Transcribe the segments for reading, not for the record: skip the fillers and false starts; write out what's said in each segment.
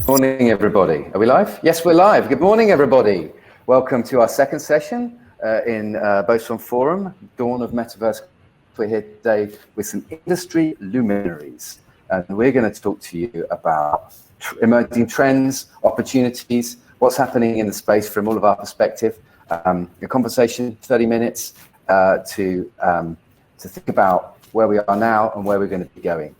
Morning, everybody. Are we live? Yes, we're live. Good morning, everybody. Welcome to our second session in Boson Forum, Dawn of Metaverse. We're here today with some industry luminaries, and we're going to talk to you about emerging trends, opportunities, what's happening in the space from all of our perspective. A conversation, 30 minutes to think about where we are now and where we're going to be going.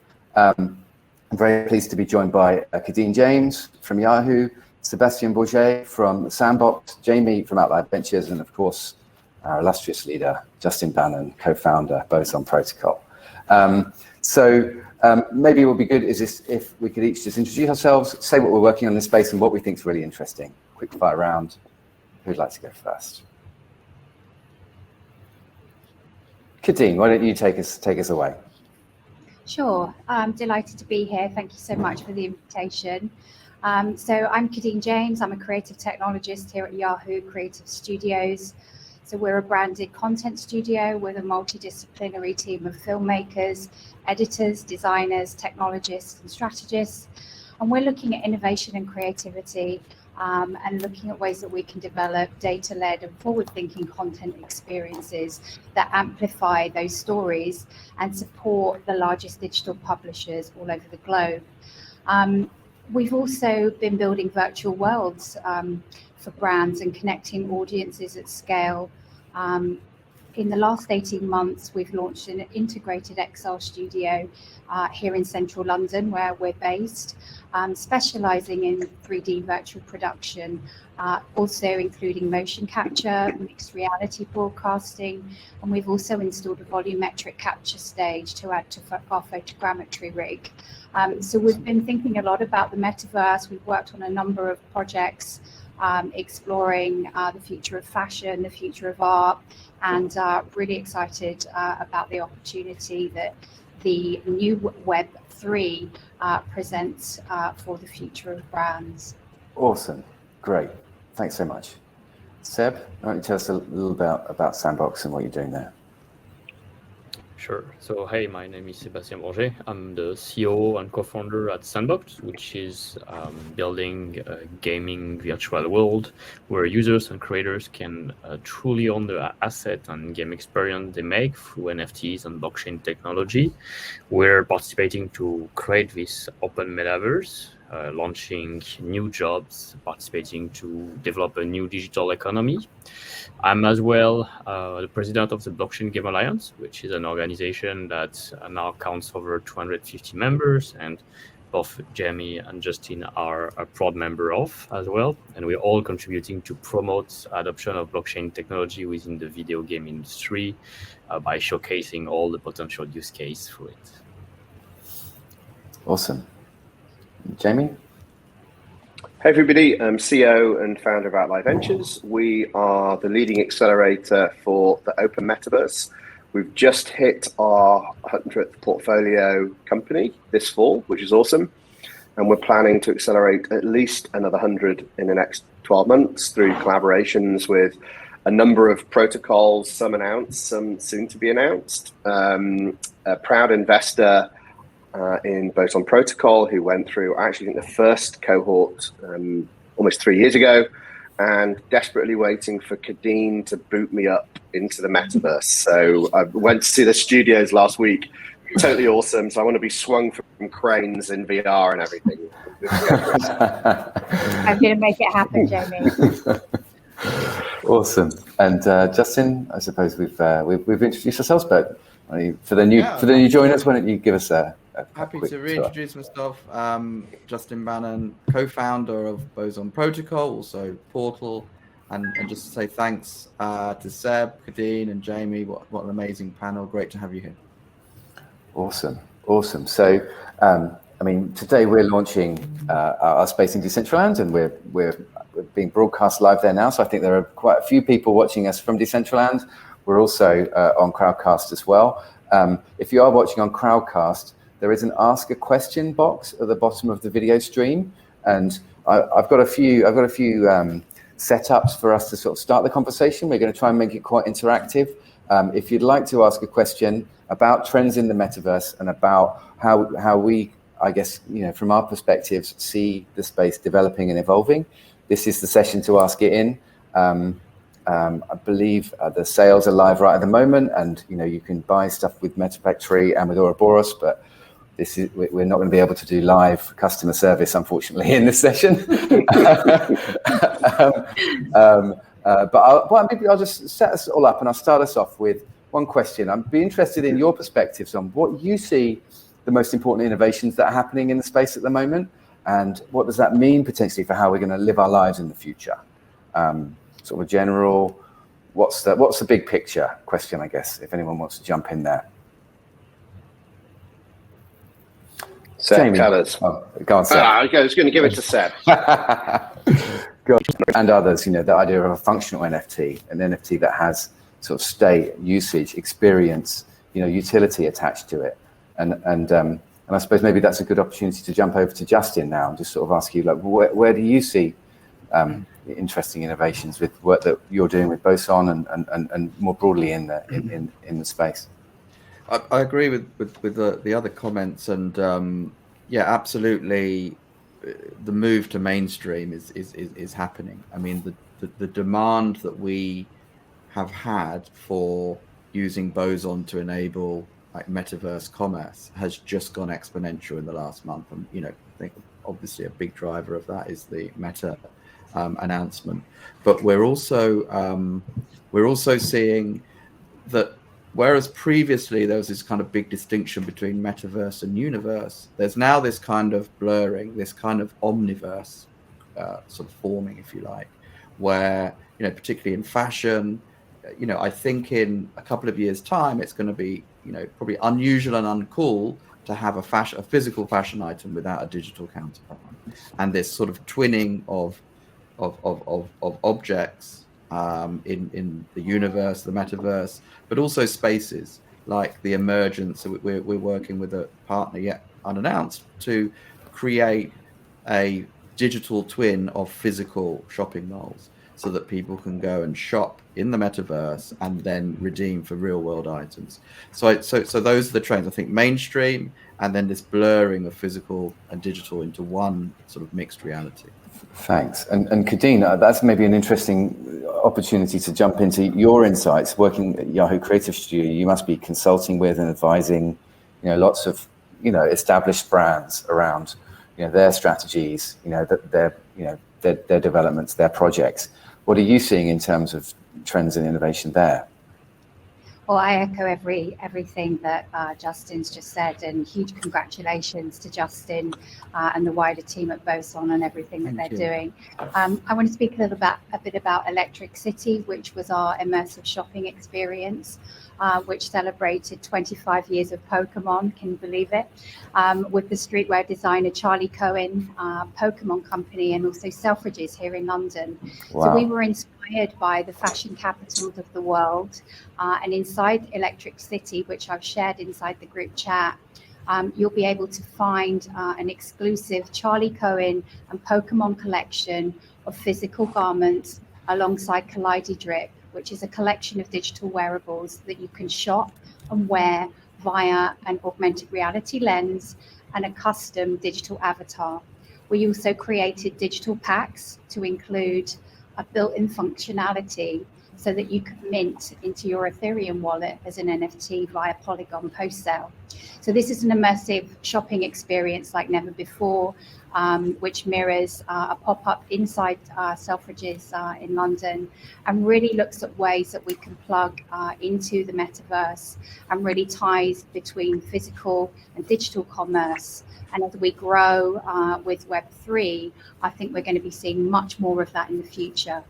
I'm very pleased to be joined by Kadine James from Yahoo, Sébastien Borget from Sandbox, Jamie from Outlier Ventures, and of course, our illustrious leader, Justin Banon, co-founder, Boson Protocol. Maybe it would be good if we could each just introduce ourselves, say what we're working on in this space and what we think is really interesting. Quick fire round. Who'd like to go first? Kadine, why don't you take us away? Sure, I'm delighted to be here. Thank you so much for the invitation. So I'm Kadine James. I'm a creative technologist here at Yahoo Creative Studios. So we're a branded content studio with a multidisciplinary team of filmmakers, editors, designers, technologists, and strategists. And we're looking at innovation and creativity and looking at ways that we can develop data-led and forward-thinking content experiences that amplify those stories and support the largest digital publishers all over the globe. We've also been building virtual worlds for brands and connecting audiences at scale. In the last 18 months, we've launched an integrated XR studio here in central London, where we're based, specializing in 3D virtual production, also including motion capture, mixed reality broadcasting, and we've also installed a volumetric capture stage to add to our photogrammetry rig. So we've been thinking a lot about the metaverse. We've worked on a number of projects exploring the future of fashion, the future of art, and really excited about the opportunity that the new Web3 presents for the future of brands. Awesome, great, thanks so much. Seb, why don't you tell us a little about Sandbox and what you're doing there? Sure. So, hey, my name is Sébastien Borget. I'm the CEO and co-founder at Sandbox, which is building a gaming virtual world where users and creators can truly own the asset and game experience they make through NFTs and blockchain technology. We're participating to create this open metaverse, launching new jobs, participating to develop a new digital economy. I'm as well the president of the Blockchain Game Alliance, which is an organization that now counts over 250 members, and both Jamie and Justin are a proud member of as well. And we're all contributing to promote adoption of blockchain technology within the video game industry by showcasing all the potential use case for it. Awesome. Jamie? Hey everybody, I'm CEO and founder of Outlier Ventures. We are the leading accelerator for the open metaverse. We've just hit our 100th portfolio company this fall, which is awesome. And we're planning to accelerate at least another 100 in the next 12 months through collaborations with a number of protocols, some announced, some soon to be announced. A proud investor in Boson Protocol, who went through, actually, I think the first cohort almost 3 years ago, and desperately waiting for Kadine to boot me up into the metaverse. So I went to see the studios last week. Totally awesome. So I want to be swung from cranes in VR and everything. I'm going to make it happen, Jamie. Awesome. And Justin, I suppose we've introduced ourselves, but for the new joiners, why don't you give us Happy to reintroduce myself. Justin Banon, co-founder of Boson Protocol, also Portal, and just to say thanks to Seb, Kadine, and Jamie. What an amazing panel! Great to have you here. Awesome. So, today we're launching our space in Decentraland, and we're being broadcast live there now. So I think there are quite a few people watching us from Decentraland. We're also on Crowdcast as well. If you are watching on Crowdcast, there is an ask a question box at the bottom of the video stream, and I've got a few setups for us to sort of start the conversation. We're going to try and make it quite interactive. If you'd like to ask a question about trends in the metaverse and about how we I guess, from our perspectives, see the space developing and evolving. This is the session to ask it in. I believe the sales are live right at the moment, and you can buy stuff with MetaFactory and with Ouroboros, but we're not going to be able to do live customer service, unfortunately, in this session. But maybe I'll just set us all up, and I'll start us off with one question. I'd be interested in your perspectives on what you see the most important innovations that are happening in the space at the moment, and what does that mean potentially for how we're going to live our lives in the future. Sort of a general, what's the big picture question, I guess, if anyone wants to jump in there. Seb, tell us. Oh, go on, Seb. I was going to give it to Seb. And others, the idea of a functional NFT, an NFT that has sort of state, usage, experience, utility attached to it. And I suppose maybe that's a good opportunity to jump over to Justin now and just sort of ask you, like, where do you see interesting innovations with work that you're doing with Boson and more broadly in the space? I agree with the other comments, and absolutely, the move to mainstream is happening. I mean, the demand that we have had for using Boson to enable like metaverse commerce has just gone exponential in the last month, and I think obviously a big driver of that is the Meta announcement. But we're also seeing that whereas previously there was this kind of big distinction between metaverse and universe, there's now this kind of blurring, this kind of omniverse sort of forming, if you like, where particularly in fashion, I think in a couple of years' time it's going to be probably unusual and uncool to have a physical fashion item without a digital counterpart, and this sort of twinning of objects in the universe, the metaverse, but also spaces like the emergence. We're working with a partner yet unannounced to create a digital twin of physical shopping malls, so that people can go and shop in the metaverse and then redeem for real world items. So those are the trends. I think mainstream, and then this blurring of physical and digital into one sort of mixed reality. Thanks. And Kadine, that's maybe an interesting opportunity to jump into your insights. Working at Yahoo Creative Studio, you must be consulting with and advising, lots of, established brands around, their strategies, their developments, their projects. What are you seeing in terms of trends and innovation there? Well, I echo everything that Justin's just said, and huge congratulations to Justin and the wider team at Boson and everything that they're doing. I want to speak a bit about Electric City, which was our immersive shopping experience, which celebrated 25 years of Pokemon, can you believe it? With the streetwear designer Charlie Cohen, Pokemon Company, and also Selfridges here in London. Wow. So we were inspired by the fashion capitals of the world, and inside Electric City, which I've shared inside the group chat, you'll be able to find an exclusive Charlie Cohen and Pokemon collection of physical garments alongside Kaleidodrip, which is a collection of digital wearables that you can shop and wear via an augmented reality lens and a custom digital avatar. We also created digital packs to include a built-in functionality so that you could mint into your Ethereum wallet as an NFT via Polygon post-sale. So this is an immersive shopping experience like never before, which mirrors a pop-up inside Selfridges in London, and really looks at ways that we can plug into the metaverse and really ties between physical and digital commerce. And as we grow with Web3, I think we're going to be seeing much more of that in the future.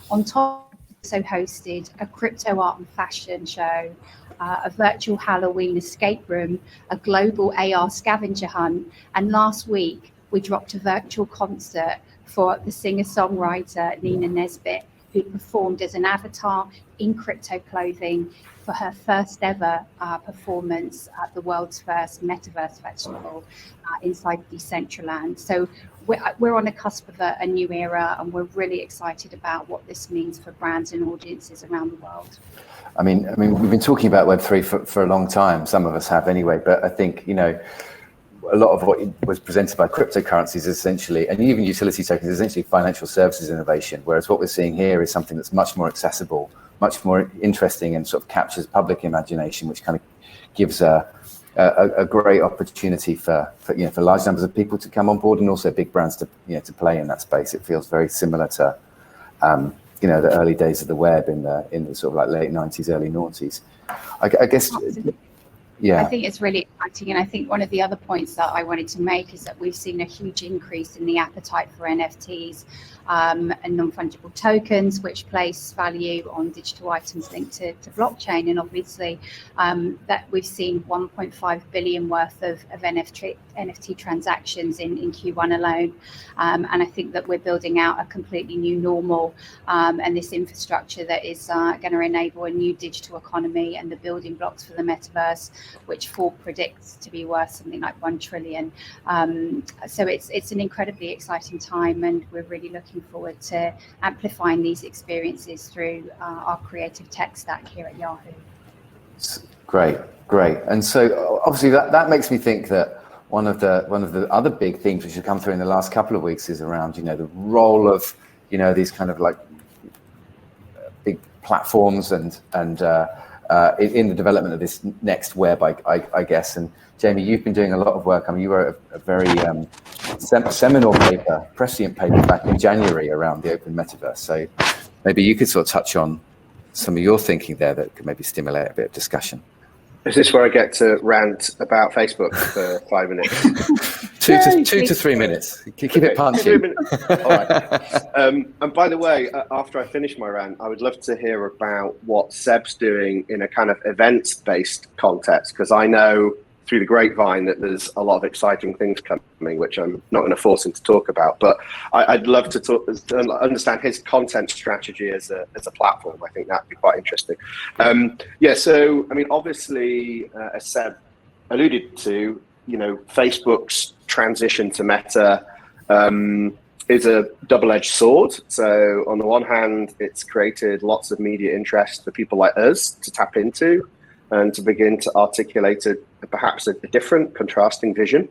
On top, also hosted a crypto art and fashion show, a virtual Halloween escape room, a global AR scavenger hunt, and last week we dropped a virtual concert for the singer-songwriter Nina Nesbitt, who performed as an avatar in crypto clothing for her first ever performance at the world's first Metaverse festival inside Decentraland. So we're on the cusp of a new era, and we're really excited about what this means for brands and audiences around the world. I mean, we've been talking about Web3 for a long time. Some of us have anyway, but I think, a lot of what was presented by cryptocurrencies essentially, and even utility tokens, is essentially financial services innovation, whereas what we're seeing here is something that's much more accessible, much more interesting, and sort of captures public imagination, which kind of gives a great opportunity for large numbers of people to come on board, and also big brands to play in that space. It feels very similar to the early days of the web in the sort of like late 90s, early noughties. I guess. Yeah. I think it's really exciting, and I think one of the other points that I wanted to make is that we've seen a huge increase in the appetite for NFTs and non-fungible tokens, which place value on digital items linked to blockchain. And obviously that we've seen 1.5 billion worth of NFT transactions in Q1 alone. And I think that we're building out a completely new normal and this infrastructure that is going to enable a new digital economy and the building blocks for the metaverse, which Forbes predicts to be worth something like 1 trillion. So it's an incredibly exciting time, and we're really looking forward to amplifying these experiences through our creative tech stack here at Yahoo. Great. And so obviously that makes me think that one of the other big themes which have come through in the last couple of weeks is around the role of these kind of like big platforms and in the development of this next web, I guess. And Jamie, you've been doing a lot of work. I mean, you wrote a very seminal paper, prescient paper back in January around the open metaverse. So maybe you could sort of touch on some of your thinking there that could maybe stimulate a bit of discussion. Is this where I get to rant about Facebook for 5 minutes? two to 3 minutes. Keep it punchy. All right. And by the way, after I finish my rant, I would love to hear about what Seb's doing in a kind of events-based context, because I know through the grapevine that there's a lot of exciting things coming, which I'm not going to force him to talk about. But I'd love to understand his content strategy as a platform. I think that'd be quite interesting. So I mean, obviously, as Seb alluded to, Facebook's transition to Meta is a double-edged sword. So on the one hand, it's created lots of media interest for people like us to tap into and to begin to articulate perhaps a different, contrasting vision.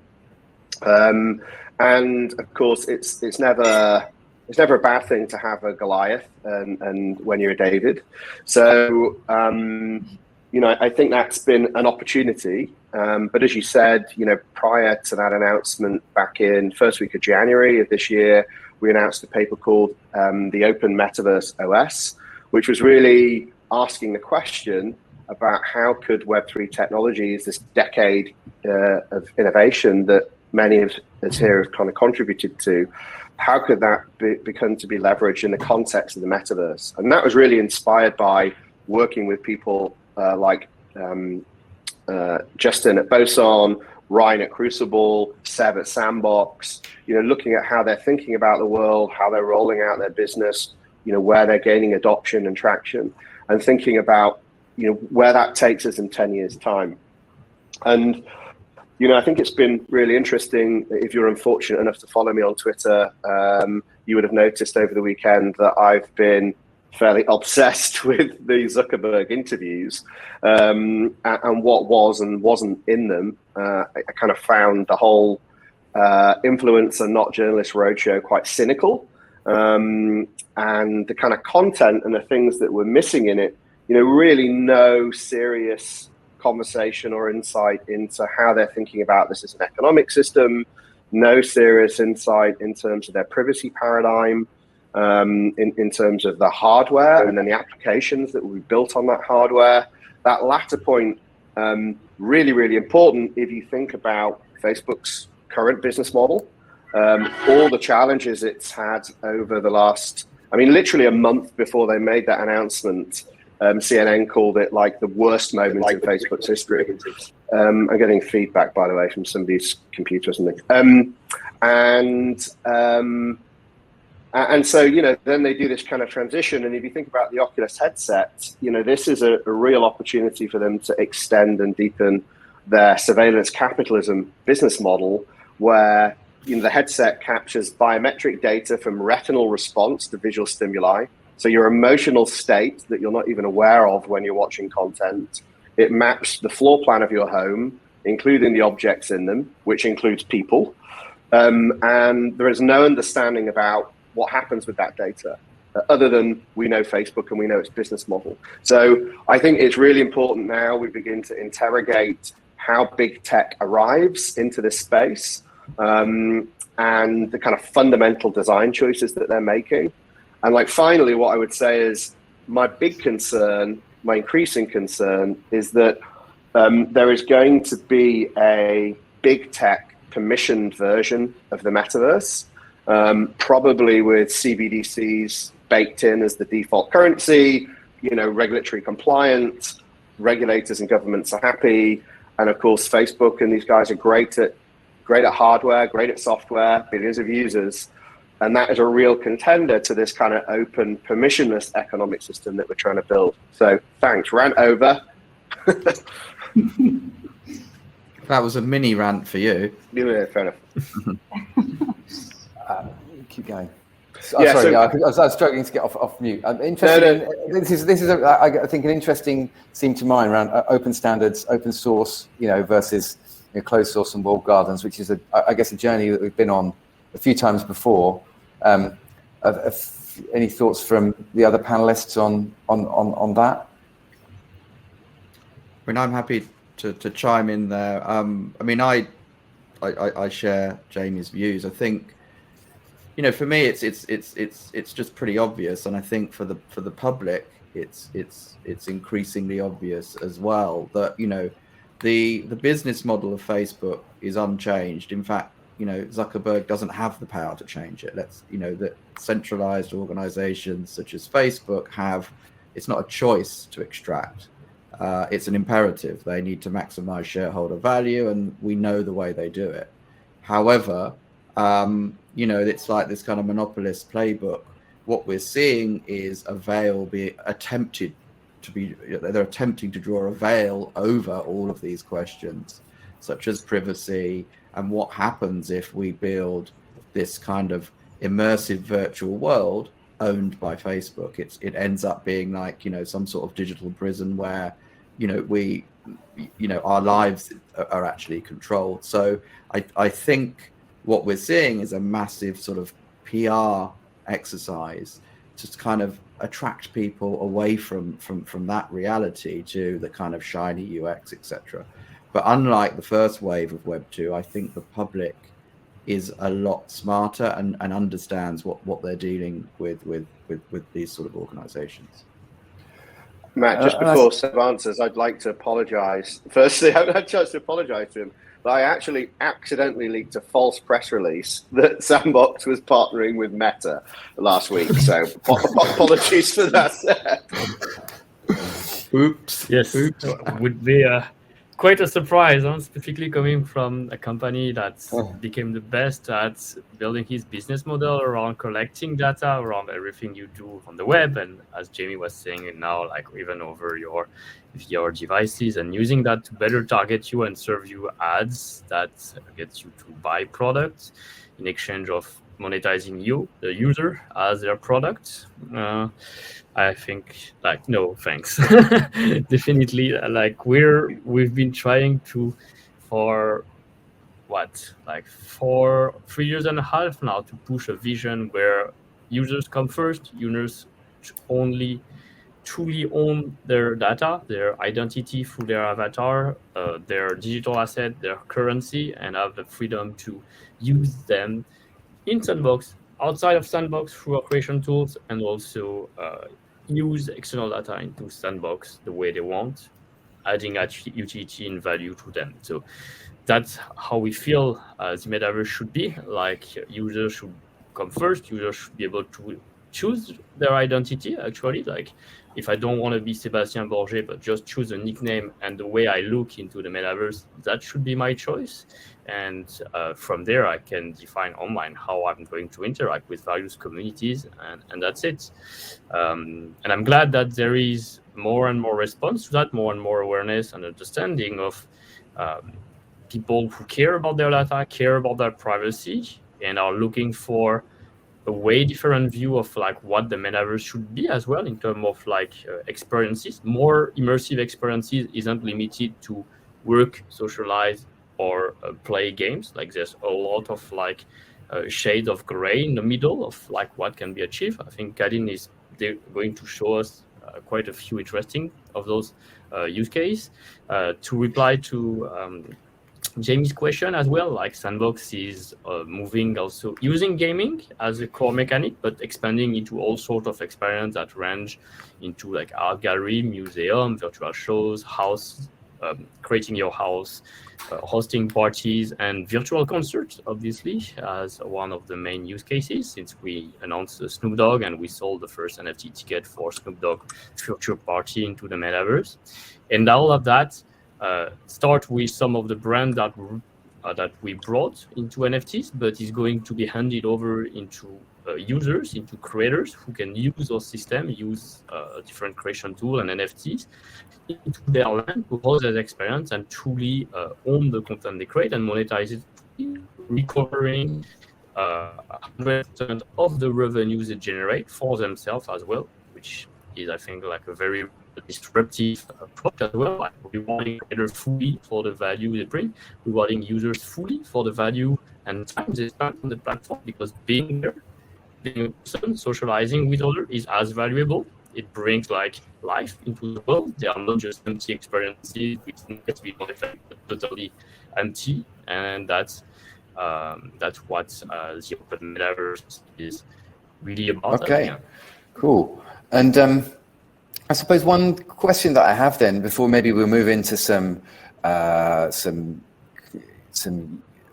And of course, it's never a bad thing to have a Goliath and when you're a David. So I think that's been an opportunity. But as you said, prior to that announcement back in first week of January of this year, we announced a paper called the Open Metaverse OS, which was really asking the question about how could Web3 technologies, this decade of innovation that many of us here have kind of contributed to, how could that become to be leveraged in the context of the metaverse? And that was really inspired by working with people like Justin at Boson, Ryan at Crucible, Seb at Sandbox, looking at how they're thinking about the world, how they're rolling out their business, where they're gaining adoption and traction, and thinking about where that takes us in 10 years' time. And, I think it's been really interesting. If you're unfortunate enough to follow me on Twitter, you would have noticed over the weekend that I've been fairly obsessed with the Zuckerberg interviews and what was and wasn't in them. I kind of found the whole influencer, not journalist roadshow quite cynical. And the kind of content and the things that were missing in it, really no serious conversation or insight into how they're thinking about this as an economic system, no serious insight in terms of their privacy paradigm, in terms of the hardware and then the applications that will be built on that hardware. That latter point, really, really important if you think about Facebook's current business model, all the challenges it's had over the last, literally a month before they made that announcement. CNN called it like the worst moment in Facebook's history. I'm getting feedback, by the way, from somebody's computer or something. And so, then they do this kind of transition. And if you think about the Oculus headset, this is a real opportunity for them to extend and deepen their surveillance capitalism business model, where the headset captures biometric data from retinal response to visual stimuli. So your emotional state that you're not even aware of when you're watching content. It maps the floor plan of your home including the objects in them, which includes people. And there is no understanding about what happens with that data, other than we know Facebook and we know its business model. So I think it's really important now we begin to interrogate how big tech arrives into this space, and the kind of fundamental design choices that they're making. And like, finally, what I would say is my big concern, my increasing concern, is that there is going to be a big tech permissioned version of the metaverse, probably with CBDCs baked in as the default currency, regulatory compliant, regulators and governments are happy. And of course, Facebook and these guys are great at hardware, great at software, billions of users. And that is a real contender to this kind of open, permissionless economic system that we're trying to build. So thanks, rant over. That was a mini rant for you. Yeah, fair enough. Keep going. Yeah, sorry, so- I was struggling to get off mute. Interesting. This is I think an interesting theme to mind around open standards, open source, versus closed source and walled gardens, which is I guess a journey that we've been on a few times before. Any thoughts from the other panelists on that? I mean, I'm happy to chime in there. I mean, I share Jamie's views. I think, for me, it's just pretty obvious, and I think for the public, it's increasingly obvious as well that the business model of Facebook is unchanged. In fact, Zuckerberg doesn't have the power to change it. That centralized organizations such as Facebook it's not a choice to extract. It's an imperative. They need to maximize shareholder value, and we know the way they do it. However, it's like this kind of monopolist playbook. What we're seeing is a veil they're attempting to draw a veil over all of these questions, such as privacy and what happens if we build this kind of immersive virtual world owned by Facebook. It ends up being like, some sort of digital prison where, our lives are actually controlled. So I think what we're seeing is a massive sort of PR exercise to kind of attract people away from that reality to the kind of shiny UX, etc. But unlike the first wave of Web 2, I think the public is a lot smarter and understands what they're dealing with these sort of organizations. Matt, just before Seb answers, I'd like to apologize. Firstly, I haven't had a chance to apologize to him, but I actually accidentally leaked a false press release that Sandbox was partnering with Meta last week. So apologies for that, Seb. Oops. Yes, Oops. would be quite a surprise, specifically coming from a company that became the best at building his business model around collecting data around everything you do on the web, and as Jamie was saying, and now like even over your devices, and using that to better target you and serve you ads that gets you to buy products in exchange of monetizing you, the user, as their product. I think no thanks. Definitely we've been trying to for 3 years and a half now to push a vision where users come first, users only truly own their data, their identity through their avatar, their digital asset, their currency, and have the freedom to use them in Sandbox, outside of Sandbox through our creation tools, and also use external data into Sandbox the way they want, adding utility and value to them. So that's how we feel the metaverse should be. Like, users should come first. Users should be able to choose their identity, actually. Like, if I don't want to be Sébastien Borget, but just choose a nickname and the way I look into the metaverse, that should be my choice. And from there, I can define online how I'm going to interact with various communities, and that's it. And I'm glad that there is more and more response to that, more and more awareness and understanding of people who care about their data, care about their privacy, and are looking for a way different view of what the metaverse should be as well in terms of experiences. More immersive experiences isn't limited to work, socialize, or play games. Like there's a lot of like shade of gray in the middle of like what can be achieved. I think Kadine is going to show us quite a few interesting of those use cases. To reply to Jamie's question as well, like Sandbox is moving also using gaming as a core mechanic, but expanding into all sorts of experience that range into like art gallery, museum, virtual shows, house, creating your house, hosting parties, and virtual concerts, obviously, as one of the main use cases, since we announced Snoop Dogg and we sold the first NFT ticket for Snoop Dogg future party into the Metaverse. And all of that start with some of the brands that we brought into NFTs, but is going to be handed over into users, into creators who can use our system, use a different creation tool and NFTs into their land to host their experience and truly own the content they create and monetize it, recovering 100% of the revenues they generate for themselves as well, which is, I think, like a very disruptive approach as well, like rewarding creators fully for the value they bring, rewarding users fully for the value and time they spend on the platform, because being there, being a person, socializing with others is as valuable. It brings like life into the world. They are not just empty experiences which need to be modified, but totally empty, and that's what the open metaverse is really about. Okay, cool. And I suppose one question that I have then, before maybe we'll move into some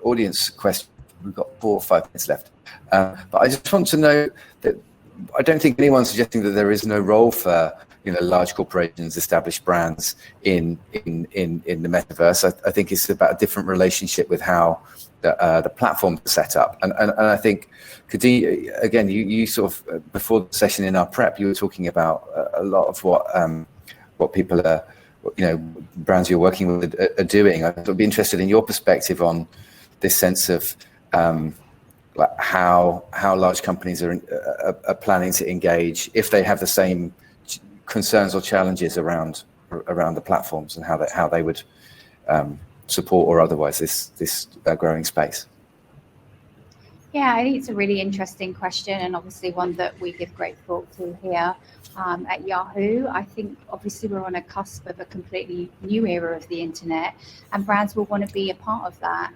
audience questions. We've got 4 or 5 minutes left, but I just want to know that I don't think anyone's suggesting that there is no role for large corporations, established brands in the metaverse. I think it's about a different relationship with how the platform is set up, and I think, Kadine, again, you sort of before the session in our prep, you were talking about a lot of what people are, brands you're working with are doing. I'd be interested in your perspective on this sense of like how large companies are planning to engage, if they have the same concerns or challenges around the platforms, and how they would support or otherwise this growing space. Yeah, I think it's a really interesting question, and obviously one that we give great thought to here at Yahoo. I think obviously we're on a cusp of a completely new era of the internet, and brands will want to be a part of that.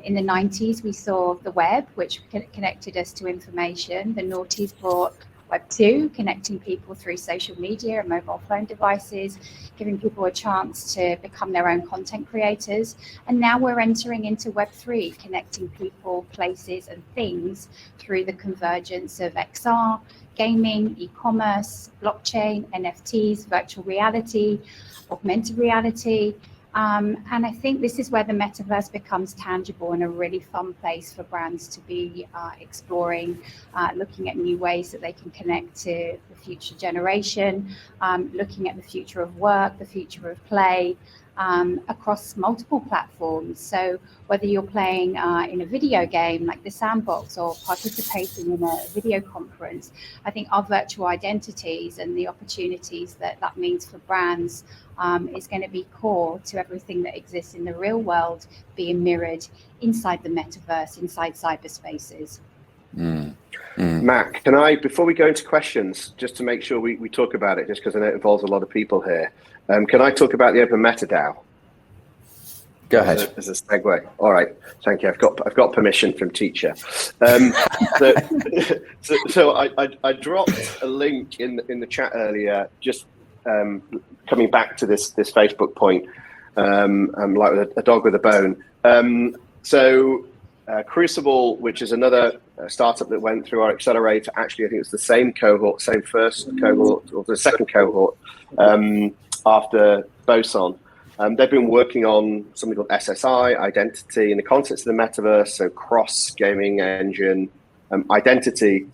In the 90s, we saw the web, which connected us to information. The noughties brought Web 2, connecting people through social media and mobile phone devices, giving people a chance to become their own content creators. And now we're entering into Web 3, connecting people, places, and things through the convergence of XR, gaming, e-commerce, blockchain, NFTs, virtual reality, augmented reality. And I think this is where the metaverse becomes tangible and a really fun place for brands to be exploring, looking at new ways that they can connect to the future generation, looking at the future of work, the future of play, across multiple platforms. So whether you're playing in a video game like the Sandbox or participating in a video conference, I think our virtual identities and the opportunities that means for brands is going to be core to everything that exists in the real world being mirrored inside the metaverse, inside cyberspaces. Matt, can I, before we go into questions, just to make sure we talk about it, just because I know it involves a lot of people here, can I talk about the Open Meta DAO? Go ahead. As a segue. All right, thank you. I've got permission from teacher. So I dropped a link in the chat earlier, just coming back to this Facebook point. I'm like a dog with a bone. So Crucible, which is another startup that went through our accelerator, actually I think it's the same cohort, same first cohort or the second cohort after Boson. They've been working on something called SSI, identity, in the context of the metaverse, so cross gaming engine identity.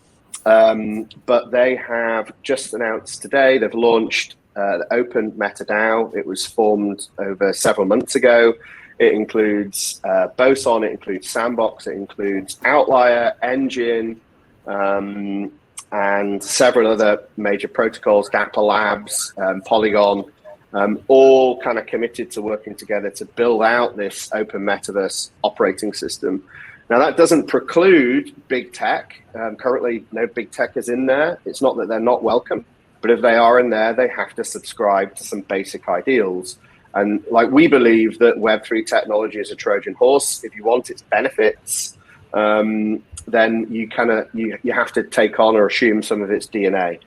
But they have just announced today, they've launched the Open Meta DAO. It was formed over several months ago. It includes Boson, it includes Sandbox, it includes Outlier, Engine, and several other major protocols, Dapper Labs, Polygon. all kind of committed to working together to build out this open metaverse operating system. Now, that doesn't preclude big tech. Currently, no big tech is in there. It's not that they're not welcome, but if they are in there, they have to subscribe to some basic ideals. And like, we believe that Web3 technology is a Trojan horse. If you want its benefits, then you have to take on or assume some of its DNA.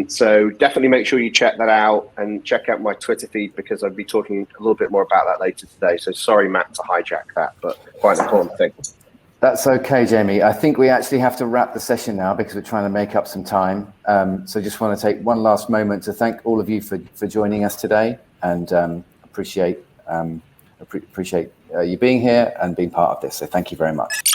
So definitely make sure you check that out and check out my Twitter feed, because I'll be talking a little bit more about that later today. So sorry, Matt, to hijack that, but quite an important thing. That's okay, Jamie. I think we actually have to wrap the session now because we're trying to make up some time. So just want to take one last moment to thank all of you for joining us today, and appreciate you being here and being part of this. So thank you very much.